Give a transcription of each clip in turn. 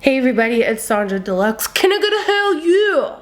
Hey everybody, it's Sonjdradeluxe. Can I get a hell yeah?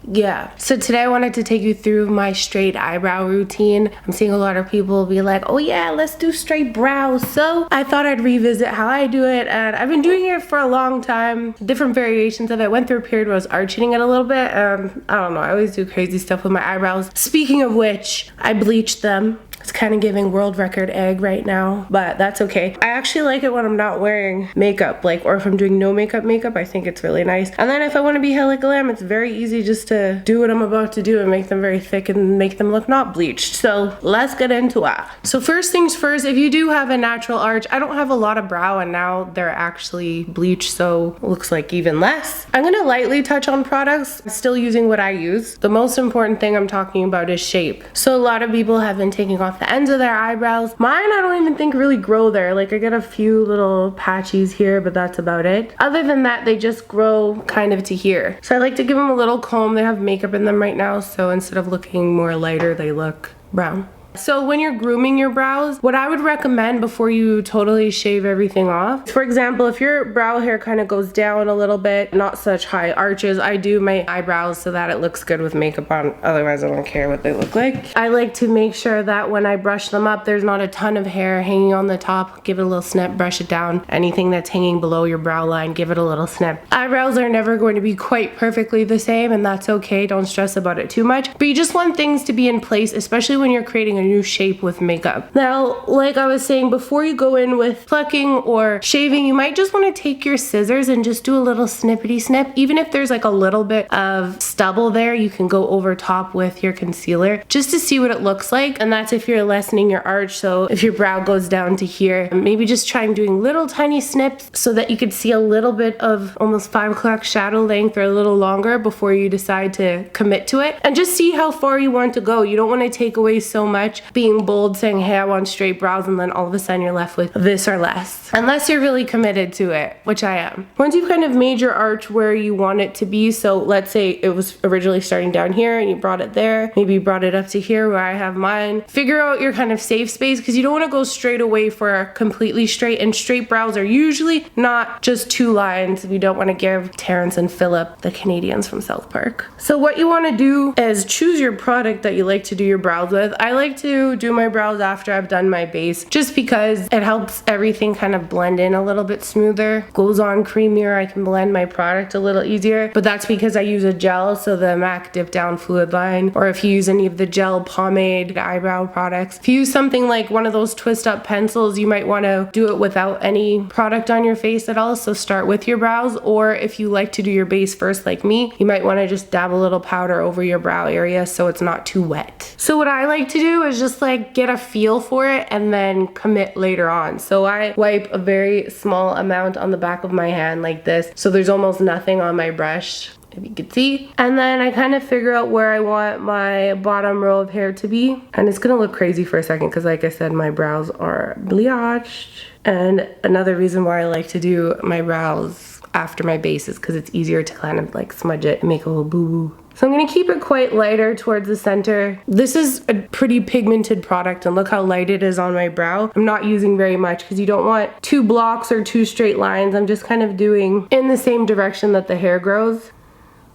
Yeah, so today I wanted to take you through my straight eyebrow routine. I'm seeing a lot of people be like, oh yeah, let's do straight brows. So I thought I'd revisit how I do it, and I've been doing it for a long time. Different variations of it. Went through a period where I was arching it a little bit. I don't know, I always do crazy stuff with my eyebrows. Speaking of which, I bleached them. It's kind of giving world record egg right now, but that's okay. I actually like it when I'm not wearing makeup, or if I'm doing no makeup, I think it's really nice. And then if I want to be hella glam, it's very easy just to do what I'm about to do and make them very thick and make them look not bleached. So let's get into it. So first things first, if you do have a natural arch, I don't have a lot of brow and now they're actually bleached, so it looks like even less. I'm gonna lightly touch on products, still using what I use. The most important thing I'm talking about is shape. So a lot of people have been taking off the ends of their eyebrows. Mine, I don't even think really grow there. I get a few little patches here, but that's about it. Other than that, they just grow kind of to here. So I like to give them a little comb. They have makeup in them right now, so instead of looking more lighter, they look brown. So when you're grooming your brows, what I would recommend before you totally shave everything off, for example, if your brow hair kind of goes down a little bit, not such high arches, I do my eyebrows so that it looks good with makeup on, otherwise I don't care what they look like. I like to make sure that when I brush them up, there's not a ton of hair hanging on the top. Give it a little snip, brush it down. Anything that's hanging below your brow line, give it a little snip. Eyebrows are never going to be quite perfectly the same, and that's okay. Don't stress about it too much, but you just want things to be in place, especially when you're creating a new shape with makeup. Now, like I was saying, before you go in with plucking or shaving, you might just want to take your scissors and just do a little snippety snip. Even if there's a little bit of stubble there, you can go over top with your concealer just to see what it looks like. And that's if you're lessening your arch. So if your brow goes down to here, maybe just try and doing little tiny snips so that you could see a little bit of almost 5 o'clock shadow length or a little longer before you decide to commit to it. And just see how far you want to go. You don't want to take away so much being bold saying, hey, I want straight brows, and then all of a sudden you're left with this or less. Unless you're really committed to it, which I am. Once you've kind of made your arch where you want it to be, so let's say it was originally starting down here and you brought it there, maybe you brought it up to here where I have mine. Figure out your kind of safe space, because you don't want to go straight away for completely straight, and straight brows are usually not just 2 lines. We don't want to give Terrence and Philip, the Canadians from South Park. So what you want to do is choose your product that you like to do your brows with. I like to do my brows after I've done my base, just because it helps everything kind of blend in a little bit smoother, goes on creamier. I can blend my product a little easier, but that's because I use a gel, so the MAC Dip-Down Fluidliine, or if you use any of the gel pomade eyebrow products. If you use something like one of those twist up pencils, you might want to do it without any product on your face at all, so start with your brows. Or if you like to do your base first like me, you might want to just dab a little powder over your brow area so it's not too wet. So what I like to do is just get a feel for it and then commit later on. So I wipe a very small amount on the back of my hand like this, so there's almost nothing on my brush, if you can see. And then I kind of figure out where I want my bottom row of hair to be. And it's gonna look crazy for a second because, like I said, my brows are bleached. And another reason why I like to do my brows after my base is because it's easier to kind of smudge it and make a little boo-boo. So I'm gonna keep it quite lighter towards the center. This is a pretty pigmented product, and look how light it is on my brow. I'm not using very much because you don't want 2 blocks or 2 straight lines. I'm just kind of doing in the same direction that the hair grows,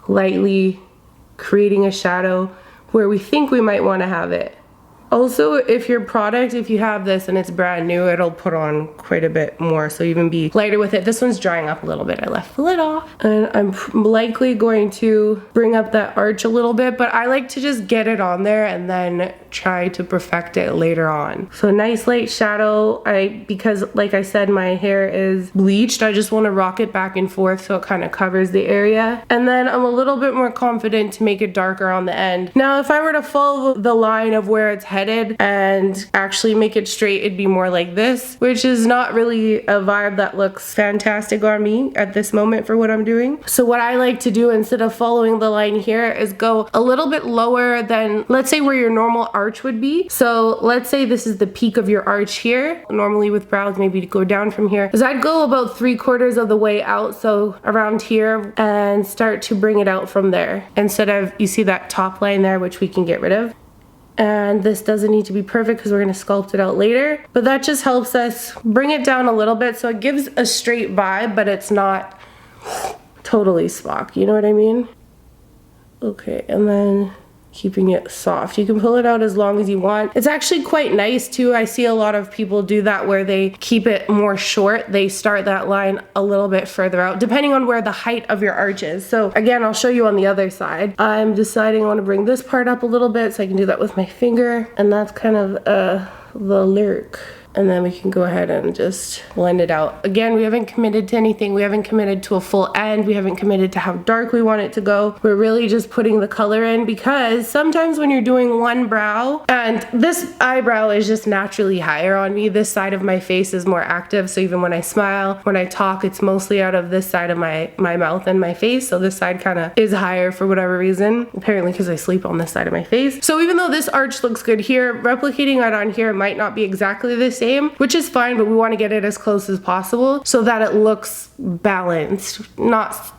lightly creating a shadow where we think we might want to have it. Also, if your product, if you have this and it's brand new, it'll put on quite a bit more, so even be lighter with it. This one's drying up a little bit. I left the lid off. And I'm likely going to bring up that arch a little bit, but I like to just get it on there and then try to perfect it later on. So nice light shadow. Because like I said, my hair is bleached, I just want to rock it back and forth so it kind of covers the area. And then I'm a little bit more confident to make it darker on the end. Now, if I were to follow the line of where it's headed and actually make it straight, it'd be more like this, which is not really a vibe that looks fantastic on me at this moment for what I'm doing. So what I like to do, instead of following the line here, is go a little bit lower than, let's say, where your normal arch would be. So let's say this is the peak of your arch here. Normally with brows, maybe to go down from here, is I'd go about 3/4 of the way out, so around here, and start to bring it out from there. Instead of, you see that top line there, which we can get rid of, And this doesn't need to be perfect because we're going to sculpt it out later. But that just helps us bring it down a little bit so it gives a straight vibe, but it's not totally Spock. You know what I mean? Okay, and then keeping it soft. You can pull it out as long as you want. It's actually quite nice too. I see a lot of people do that where they keep it more short. They start that line a little bit further out depending on where the height of your arch is. So again, I'll show you on the other side. I'm deciding I want to bring this part up a little bit so I can do that with my finger, and that's kind of the lyric. And then we can go ahead and just blend it out. Again, we haven't committed to anything. We haven't committed to a full end. We haven't committed to how dark we want it to go. We're really just putting the color in because sometimes when you're doing one brow, and this eyebrow is just naturally higher on me. This side of my face is more active. So even when I smile, when I talk, it's mostly out of this side of my mouth and my face. So this side kind of is higher for whatever reason. Apparently because I sleep on this side of my face. So even though this arch looks good here, replicating it on here might not be exactly the same, which is fine, but we want to get it as close as possible so that it looks balanced, not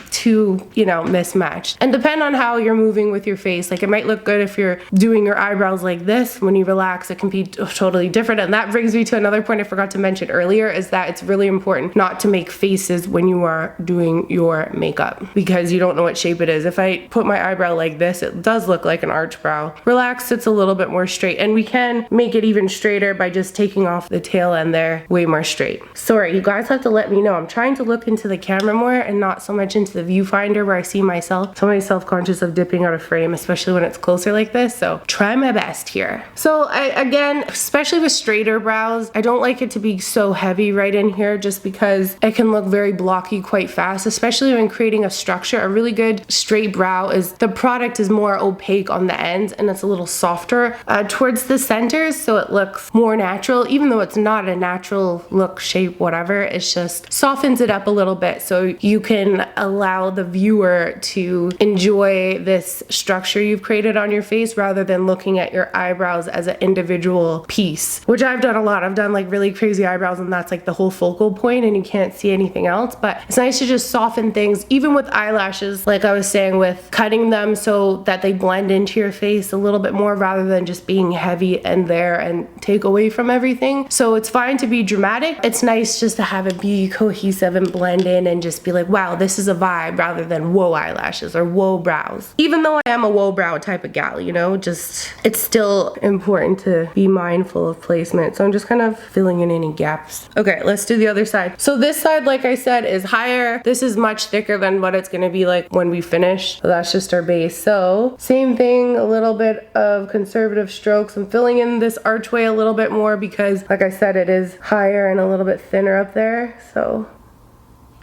too, you know, mismatched. And depend on how you're moving with your face. Like it might look good if you're doing your eyebrows like this. When you relax, it can be totally different. And that brings me to another point I forgot to mention earlier, is that it's really important not to make faces when you are doing your makeup because you don't know what shape it is. If I put my eyebrow like this, it does look like an arch brow. Relaxed, it's a little bit more straight, and we can make it even straighter by just taking off the tail end there way more straight. Sorry, you guys have to let me know. I'm trying to look into the camera more and not so much into the viewfinder where I see myself. So I'm self-conscious of dipping out of frame, especially when it's closer like this. So try my best here. So again, especially with straighter brows, I don't like it to be so heavy right in here just because it can look very blocky quite fast, especially when creating a structure. A really good straight brow is the product is more opaque on the ends and it's a little softer towards the centers, so it looks more natural, even though it's not a natural look, shape, whatever. It's just softens it up a little bit so you can allow the viewer to enjoy this structure you've created on your face rather than looking at your eyebrows as an individual piece, which I've done a lot. I've done like really crazy eyebrows and that's like the whole focal point and you can't see anything else. But it's nice to just soften things, even with eyelashes, like I was saying, with cutting them so that they blend into your face a little bit more rather than just being heavy and there and take away from everything. So it's fine to be dramatic. It's nice just to have it be cohesive and blend in and just be like, wow, this is a vibe, rather than whoa eyelashes or whoa brows. Even though I am a whoa brow type of gal, you know, just it's still important to be mindful of placement. So I'm just kind of filling in any gaps. Okay, let's do the other side. So this side, like I said, is higher. This is much thicker than what it's gonna be like when we finish. So that's just our base. So same thing, a little bit of conservative strokes. I'm filling in this archway a little bit more because, like I said, it is higher and a little bit thinner up there. So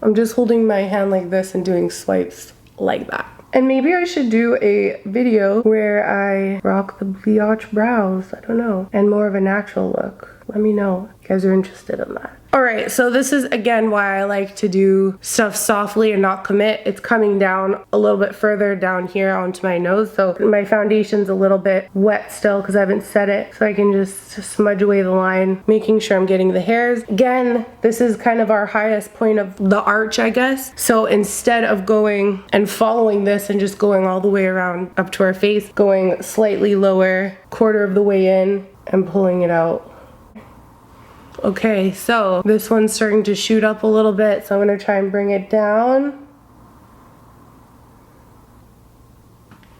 I'm just holding my hand like this and doing swipes like that. And maybe I should do a video where I rock the bleach brows, I don't know, and more of a natural look. Let me know if you guys are interested in that. Alright, so this is again why I like to do stuff softly and not commit. It's coming down a little bit further down here onto my nose, so my foundation's a little bit wet still because I haven't set it, so I can just smudge away the line, making sure I'm getting the hairs. Again, this is kind of our highest point of the arch, I guess. So instead of going and following this and just going all the way around up to our face, going slightly lower, quarter of the way in, and pulling it out. Okay, so this one's starting to shoot up a little bit, so I'm gonna try and bring it down.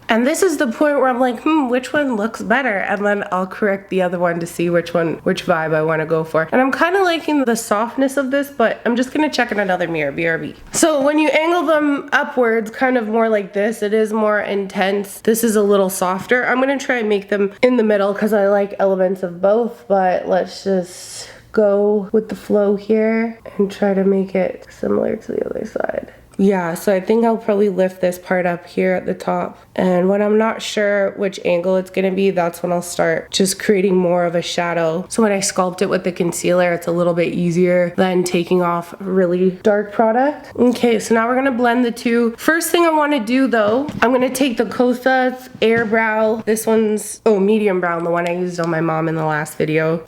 And this is the point where I'm like, which one looks better? And then I'll correct the other one to see which vibe I want to go for. And I'm kind of liking the softness of this, but I'm just going to check in another mirror, BRB. So when you angle them upwards, kind of more like this, it is more intense. This is a little softer. I'm going to try and make them in the middle because I like elements of both, but let's just go with the flow here and try to make it similar to the other side. Yeah, so I think I'll probably lift this part up here at the top. And when I'm not sure which angle it's gonna be, that's when I'll start just creating more of a shadow. So when I sculpt it with the concealer, it's a little bit easier than taking off really dark product. Okay, so now we're gonna blend the two. First thing I wanna do though, I'm gonna take the Kosas Air brow. This one's, medium brown, the one I used on my mom in the last video.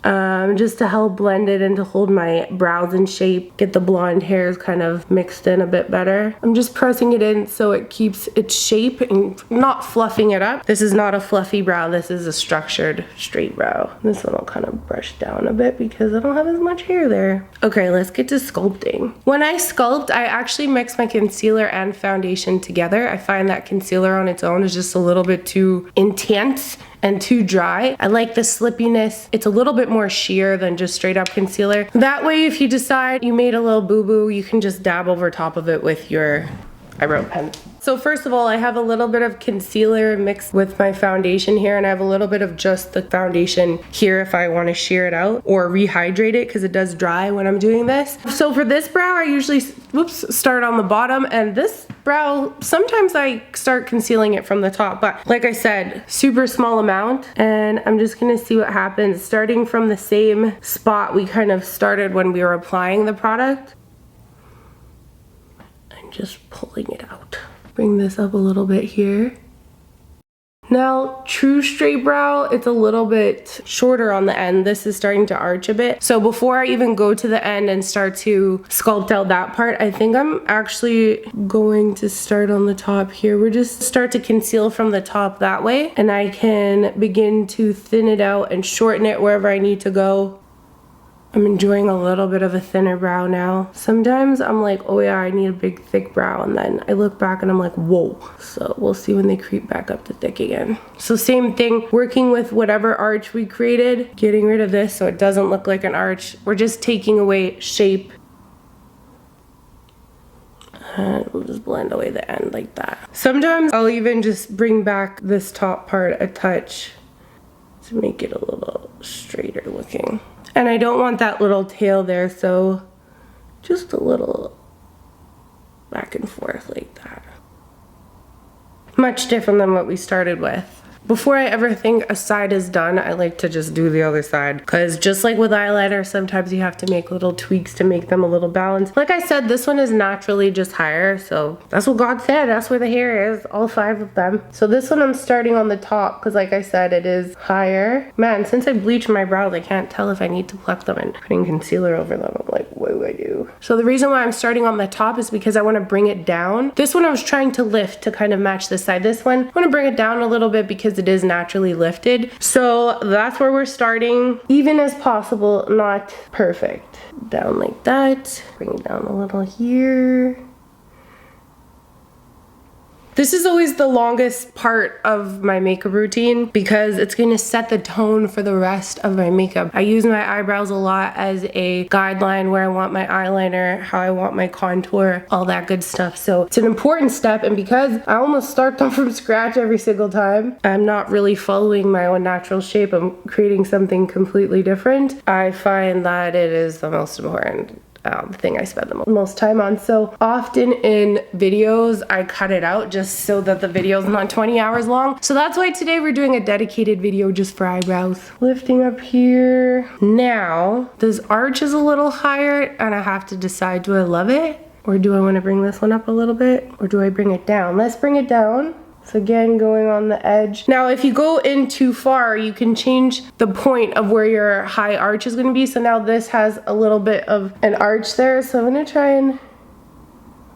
Just to help blend it and to hold my brows in shape, get the blonde hairs kind of mixed in a bit better. there. I'm just pressing it in so it keeps its shape and not fluffing it up. This is not a fluffy brow. This is a structured straight brow. This one I'll kind of brush down a bit because I don't have as much hair there. Okay, let's get to sculpting. When I sculpt, I actually mix my concealer and foundation together. I find that concealer on its own is just a little bit too intense and too dry. I like the slippiness. It's a little bit more sheer than just straight up concealer. That way, if you decide you made a little boo-boo, you can just dab over top of it with your eyebrow pen. So first of all, I have a little bit of concealer mixed with my foundation here, and I have a little bit of just the foundation here if I want to sheer it out or rehydrate it because it does dry when I'm doing this. So for this brow, I usually, start on the bottom, and this brow, sometimes I start concealing it from the top, but like I said, super small amount, and I'm just gonna see what happens. Starting from the same spot we kind of started when we were applying the product, and just pulling it out. Bring this up a little bit here. Now, true straight brow, it's a little bit shorter on the end. This is starting to arch a bit. So before I even go to the end and start to sculpt out that part, I think I'm actually going to start on the top here. We're just start to conceal from the top that way, and I can begin to thin it out and shorten it wherever I need to go. I'm enjoying a little bit of a thinner brow now. Sometimes I'm like, oh yeah, I need a big thick brow, and then I look back and I'm like, whoa. So we'll see when they creep back up to thick again. So same thing, working with whatever arch we created, getting rid of this so it doesn't look like an arch. We're just taking away shape. And we'll just blend away the end like that. Sometimes I'll even just bring back this top part a touch to make it a little straighter looking. And I don't want that little tail there, so just a little back and forth like that. Much different than what we started with. Before I ever think a side is done, I like to just do the other side. Because just like with eyeliner, sometimes you have to make little tweaks to make them a little balanced. Like I said, this one is naturally just higher, so that's what God said. That's where the hair is, all 5 of them. So this one I'm starting on the top, because like I said, it is higher. Man, since I bleached my brows, I can't tell if I need to pluck them and putting concealer over them. I'm like, what do I do? So the reason why I'm starting on the top is because I want to bring it down. This one I was trying to lift to kind of match this side. This one, I want to bring it down a little bit because it is naturally lifted. So that's where we're starting, even as possible, not perfect. Down like that, bring it down a little here. This is always the longest part of my makeup routine because it's going to set the tone for the rest of my makeup. I use my eyebrows a lot as a guideline where I want my eyeliner, how I want my contour, all that good stuff. So it's an important step, and because I almost start them from scratch every single time, I'm not really following my own natural shape. I'm creating something completely different. I find that it is the most important thing I spend the most time on. So often in videos, I cut it out just so that the video is not 20 hours long. So that's why today we're doing a dedicated video just for eyebrows. Lifting up here. Now, this arch is a little higher and I have to decide, do I love it? Or do I want to bring this one up a little bit? Or do I bring it down? Let's bring it down. So again, going on the edge. Now, if you go in too far, you can change the point of where your high arch is gonna be. So now this has a little bit of an arch there. So I'm gonna try and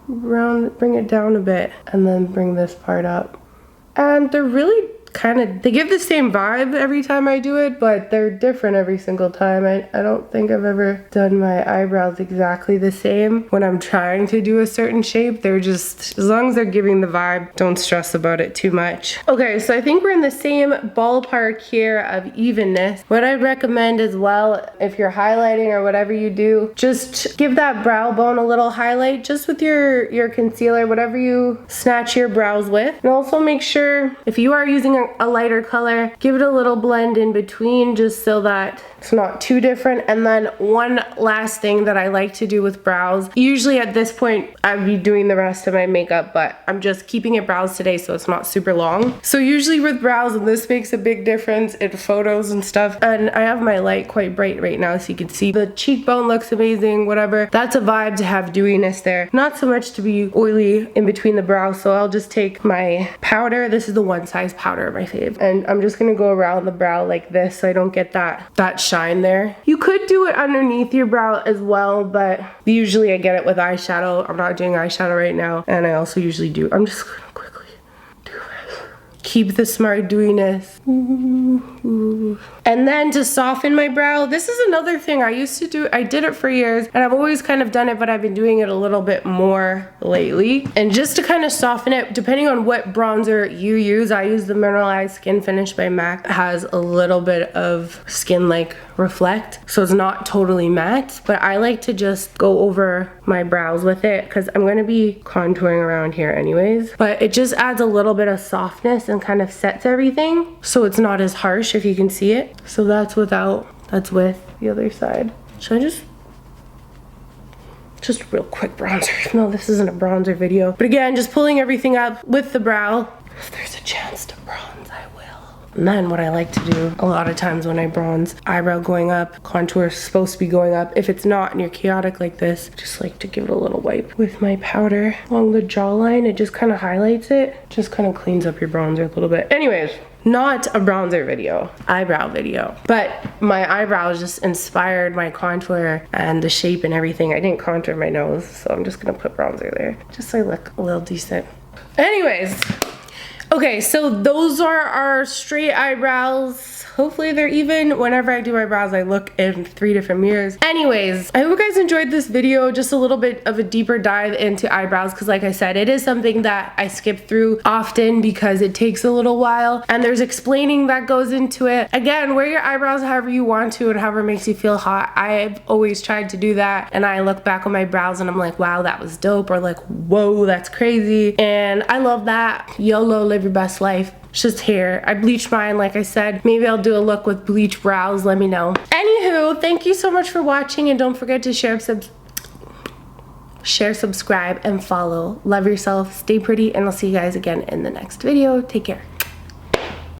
bring it down a bit and then bring this part up. And they're really they give the same vibe every time I do it, but they're different every single time. I don't think I've ever done my eyebrows exactly the same when I'm trying to do a certain shape. They're just, as long as they're giving the vibe, don't stress about it too much. Okay, so I think we're in the same ballpark here of evenness. What I'd recommend as well, if you're highlighting or whatever you do, just give that brow bone a little highlight just with your concealer, whatever you snatch your brows with. And also make sure, if you are using a lighter color, give it a little blend in between just so that it's not too different. And then one last thing that I like to do with brows, usually at this point I'd be doing the rest of my makeup, but I'm just keeping it brows today so it's not super long. So usually with brows, and this makes a big difference in photos and stuff, and I have my light quite bright right now so you can see the cheekbone looks amazing, whatever. That's a vibe to have dewiness there. Not so much to be oily in between the brows, so I'll just take my powder. This is the One Size powder are my fave. And I'm just gonna go around the brow like this so I don't get that shine there. You could do it underneath your brow as well, but usually I get it with eyeshadow. I'm not doing eyeshadow right now, and I also usually do. I'm just gonna quickly do this. Keep the smart doiness. And then to soften my brow, this is another thing I used to do. I did it for years, and I've always kind of done it, but I've been doing it a little bit more lately. And just to kind of soften it, depending on what bronzer you use, I use the Miineralize Skin Finish by MAC. It has a little bit of skin like reflect, so it's not totally matte, but I like to just go over my brows with it because I'm going to be contouring around here anyways. But it just adds a little bit of softness and kind of sets everything so it's not as harsh, if you can see it. So that's without, that's with the other side. Should I just real quick bronzer? No, this isn't a bronzer video. But again, just pulling everything up with the brow. If there's a chance to bronze, I will. And then what I like to do a lot of times when I bronze, eyebrow going up, contour is supposed to be going up. If it's not and you're chaotic like this, just like to give it a little wipe with my powder along the jawline. It just kind of highlights it. Just kind of cleans up your bronzer a little bit. Anyways, not a bronzer video, eyebrow video. But my eyebrows just inspired my contour and the shape and everything. I didn't contour my nose, so I'm just gonna put bronzer there just so I look a little decent. Anyways, okay, so those are our straight eyebrows. Hopefully they're even. Whenever I do my brows, I look in 3 different mirrors. Anyways, I hope you guys enjoyed this video. Just a little bit of a deeper dive into eyebrows, because like I said, it is something that I skip through often because it takes a little while and there's explaining that goes into it. Again, wear your eyebrows however you want to and however makes you feel hot. I've always tried to do that, and I look back on my brows and I'm like, wow, that was dope, or like, whoa, that's crazy. And I love that. YOLO, live your best life. It's just hair. I bleached mine, like I said. Maybe I'll do a look with bleach brows, let me know. Anywho, thank you so much for watching, and don't forget to share, subscribe, and follow. Love yourself, stay pretty, and I'll see you guys again in the next video. Take care.